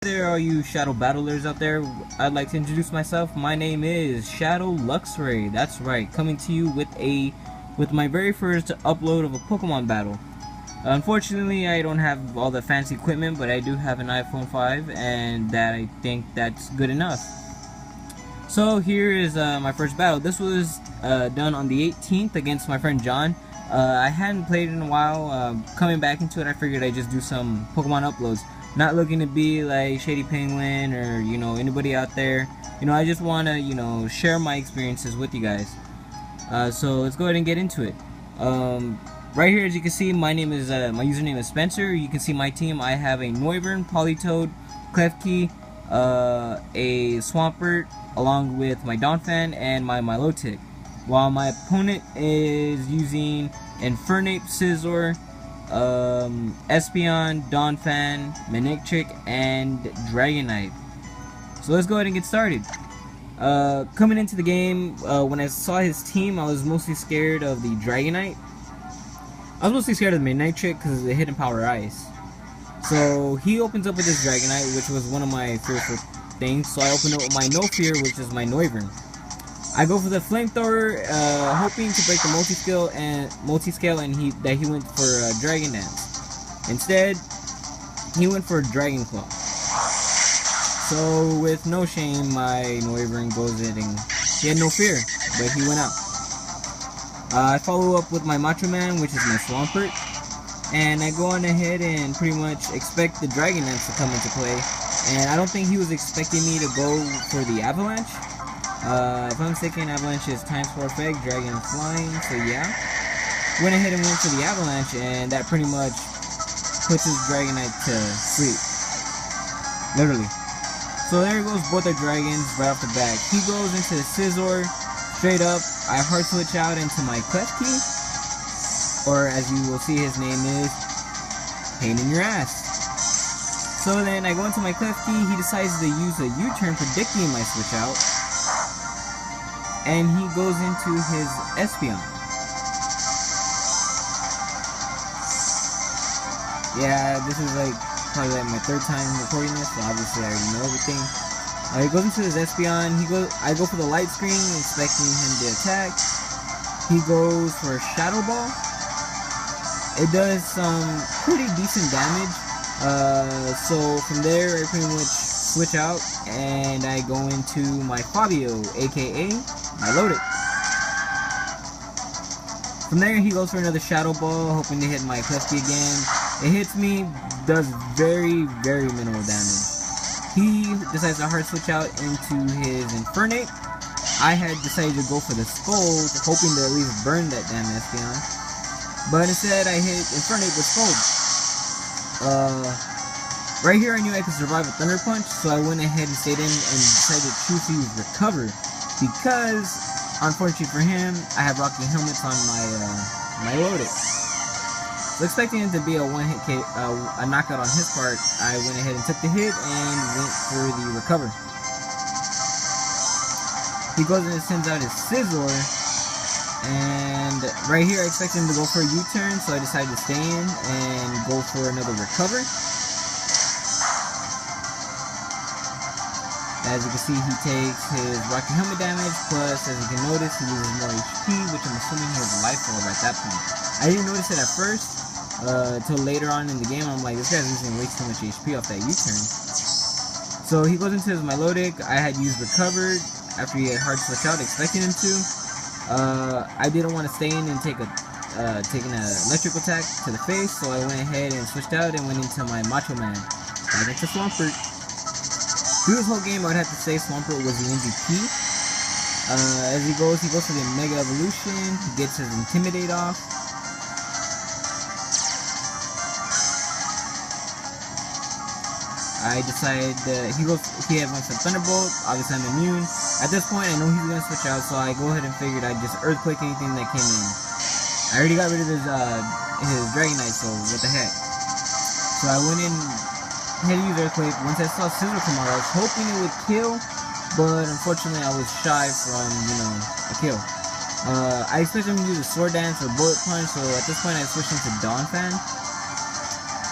There, all you shadow battlers out there, I'd like to introduce myself. My name is ShadowLuxray. That's right, coming to you with my very first upload of a Pokemon battle. Unfortunately, I don't have all the fancy equipment, but I do have an iPhone 5, and I think that's good enough. So here is my first battle. This was done on the 18th against my friend John. I hadn't played in a while. Coming back into it, I figured I'd just do some Pokemon uploads. Not looking to be like Shady Penguin or anybody out there. I just want to share my experiences with you guys. So let's go ahead and get into it. Right here, as you can see, my username is Spencer. You can see my team. I have a Noivern, Politoed, Klefki, a Swampert, along with my Donphan and my Milotic. While my opponent is using Infernape, Scizor, Espeon, Donphan, Manectric, and Dragonite. So let's go ahead and get started. Coming into the game, when I saw his team, I was mostly scared of the Dragonite. I was mostly scared of the Manectric because of the hidden power ice. So he opens up with his Dragonite, which was one of my fearful things. So I opened up with my No Fear, which is my Noivern. I go for the Flamethrower, hoping to break the multi-scale, and he went for Dragon Dance. Instead, he went for Dragon Claw. So with no shame, my Noivern goes in and he had no fear, but he went out. I follow up with my Macho Man, which is my Swampert, and I go on ahead and pretty much expect the Dragon Dance to come into play. And I don't think he was expecting me to go for the Avalanche. If I'm mistaken, Avalanche is times 4 effect, Dragon Flying, so yeah. Went ahead and went for the Avalanche, and that pretty much puts his Dragonite to sleep. Literally. So there goes both our dragons right off the bat. He goes into the Scizor, straight up. I hard switch out into my Klefki, or as you will see, his name is Pain in Your Ass. So then I go into my Klefki, he decides to use a U-turn predicting my switch out. And he goes into his Espeon. Yeah, this is probably my third time recording this, so obviously I already know everything. He goes into his Espeon. I go for the light screen, expecting him to attack. He goes for Shadow Ball. It does some pretty decent damage. So from there, I pretty much switch out, and I go into my Fabio, aka Milotic. From there, he goes for another Shadow Ball, hoping to hit my Klefki again. It hits me, does very, very minimal damage. He decides to hard switch out into his Infernape. I had decided to go for the Scold, hoping to at least burn that damn Espeon. But instead, I hit Infernape with Scold. Right here, I knew I could survive a Thunder Punch, so I went ahead and stayed in and decided to choose to use Recover. Because, unfortunately for him, I have Rocky Helmets on my Milotic. So expecting it to be a one-hit a knockout on his part, I went ahead and took the hit and went for the Recover. He goes and sends out his Scizor, and right here I expected him to go for a U-turn, so I decided to stay in and go for another Recover. As you can see, he takes his Rocky Helmet damage, plus as you can notice, he loses more HP, which I'm assuming he has Life Orb at that point. I didn't notice it at first, until later on in the game. I'm like, this guy's losing way too much HP off that U-turn. So he goes into his Milotic. I had used Recovered after he had hard switch out, expecting him to. I didn't want to stay in and take an electric attack to the face, so I went ahead and switched out and went into my Macho Man. Back into Swampert. Through this whole game, I would have to say Swampert was the MVP. As he goes for the Mega Evolution. He gets his Intimidate off. I decide that he had wants a Thunderbolt. Obviously, I'm immune. At this point, I know he's gonna switch out, so I go ahead and figured I'd just Earthquake anything that came in. I already got rid of his Dragonite, so what the heck. So I went in. Had to use Earthquake. Once I saw Scizor come out, I was hoping it would kill, but unfortunately I was shy from, a kill. I expected him to use a Sword Dance or Bullet Punch, so at this point I switched into Donphan.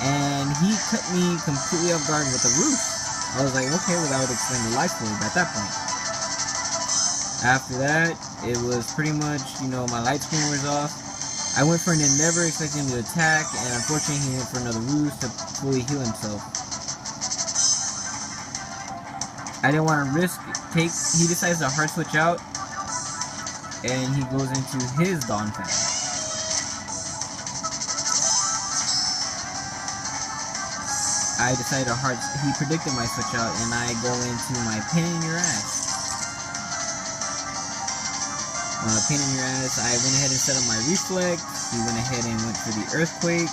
And he cut me completely off guard with a Roost. I was like, okay, well that would explain the life orb at that point. After that, it was pretty much, you know, my light screen was off. I went for an Endeavor expecting him to attack, and unfortunately he went for another Ruse to fully heal himself. I didn't want to risk he decides to hard switch out, and he goes into his Dawn Fan. I decided to he predicted my switch out, and I go into my Pain in Your Ass. Pain in Your Ass, I went ahead and set up my Reflect. He went ahead and went for the Earthquake.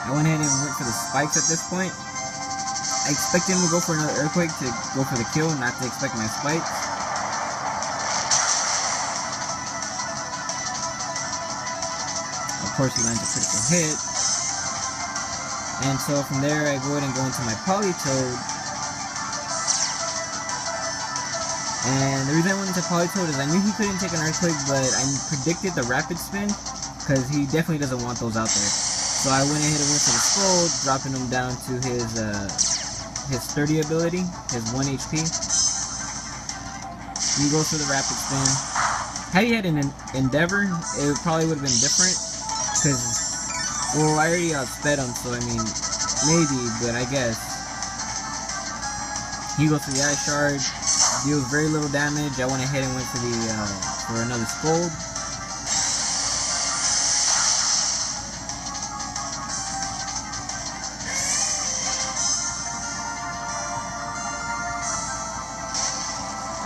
I went ahead and went for the Spikes at this point. I expected him to go for another Earthquake to go for the kill, not to expect my Spikes. Of course, he lands a critical hit. And so from there, I go ahead and go into my Politoed. And the reason I went into Politoed is I knew he couldn't take an Earthquake, but I predicted the Rapid Spin, because he definitely doesn't want those out there. So I went ahead and went for the Scold, dropping him down to his Sturdy ability, his 1 HP. He goes for the Rapid Spin. Had he had an Endeavor, it probably would have been different, because, well, I already outsped him, so I mean, maybe, but I guess. He goes for the Ice Shard, deals very little damage. I went ahead and went for the for another Scold.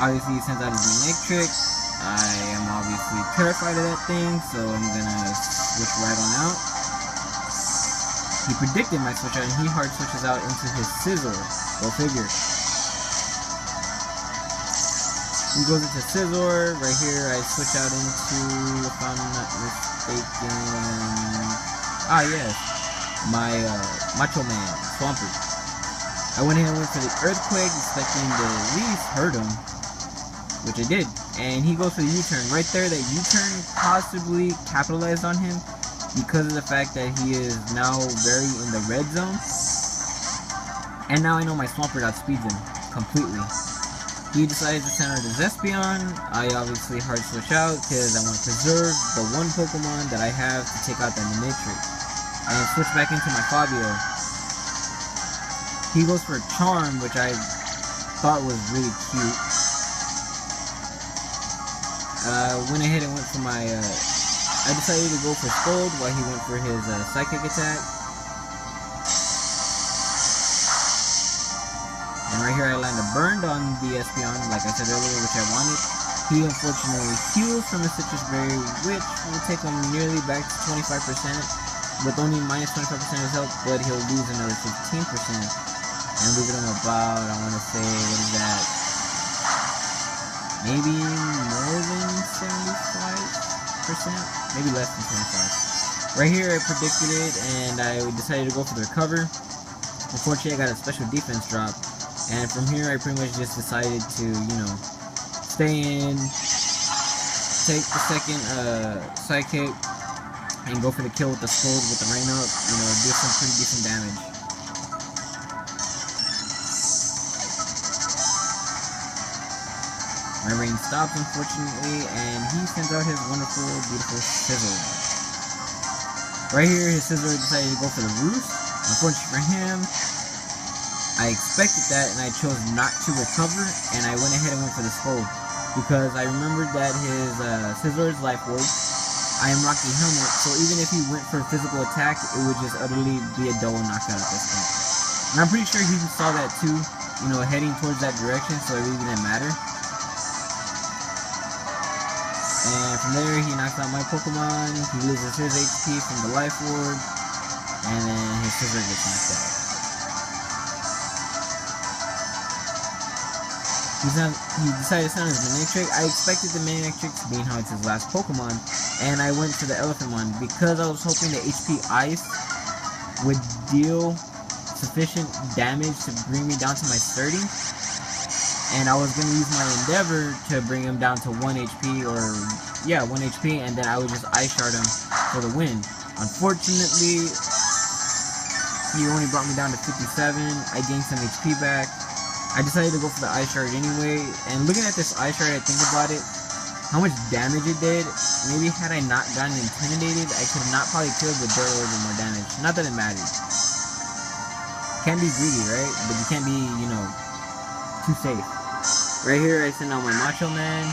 Obviously, he sends out his Manectric. I am obviously terrified of that thing, so I'm gonna switch right on out. He predicted my switch out, and he hard switches out into his Scizor. Go figure. He goes into Scizor. Right here, I switch out into, if I'm not mistaken, yes, my Macho Man, Swampert. I went ahead and went for the Earthquake, expecting to at least hurt him, which I did. And he goes for the U-turn. Right there, that U-turn possibly capitalized on him, because of the fact that he is now very in the red zone. And now I know my Swampert outspeeds him completely. He decides to send out his Espeon. I obviously hard switch out because I want to preserve the one Pokemon that I have to take out that Manectric. And switch back into my Fabio. He goes for a Charm, which I thought was really cute. Went ahead and went for my I decided to go for Scold while he went for his Psychic attack. And right here I land a Burned on the Espeon, like I said earlier, which I wanted. He unfortunately heals from a Citrus Berry, which will take him nearly back to 25%, with only minus 25% of his health, but he'll lose another 15%. And leaving him about, I want to say, what is that? Maybe more than 75%? Maybe less than 25. Right here I predicted it, and I decided to go for the Recover. Unfortunately, I got a special defense drop, and from here I pretty much just decided to, you know, stay in, take the second Psychic, and go for the kill with the Scold with the Rain Up, you know, do some pretty decent damage. My rain stops, unfortunately, and he sends out his wonderful, beautiful Scizor. Right here, his Scizor decided to go for the Roost. Unfortunately for him, I expected that, and I chose not to recover, and I went ahead and went for the Scold. Because I remembered that his Scizor's Life Orb, I am rocking Helmet, so even if he went for a physical attack, it would just utterly be a double knockout at this point. And I'm pretty sure he saw that too, you know, heading towards that direction, so it really didn't matter. And from there, he knocks out my Pokemon, he loses his HP from the Life Orb, and then his Scizor gets knocked out. He decided to send his Manectric. I expected the Manectric to be how it's his last Pokemon, and I went for the Elephant one because I was hoping the HP Ice would deal sufficient damage to bring me down to my 30. And I was going to use my Endeavor to bring him down to 1 HP, or, yeah, 1 HP, and then I would just Ice Shard him for the win. Unfortunately, he only brought me down to 57. I gained some HP back. I decided to go for the ice shard anyway. And looking at this ice shard, I think about it, how much damage it did. Maybe had I not gotten intimidated, I could not probably killed with a little bit more damage. Not that it mattered. Can't be greedy, right? But you can't be, you know, too safe. Right here, I send out my Macho Man.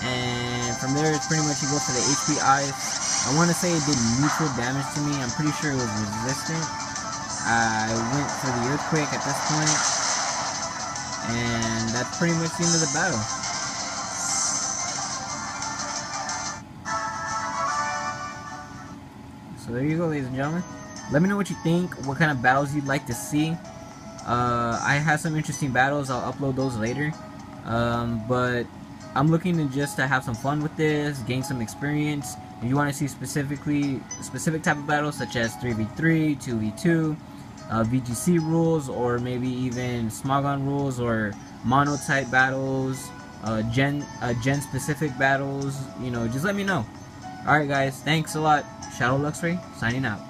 And from there, it's pretty much you go for the HP ice. I want to say it did neutral damage to me. I'm pretty sure it was resistant. I went for the earthquake at this point. And that's pretty much the end of the battle. So there you go, ladies and gentlemen. Let me know what you think, what kind of battles you'd like to see. I have some interesting battles, I'll upload those later. But I'm looking to have some fun with this, gain some experience. If you want to see specific type of battles such as 3v3, 2v2, VGC rules, or maybe even Smogon rules or mono type battles, gen specific battles, you know, just let me know. Alright guys, thanks a lot. ShadowLuxray signing out.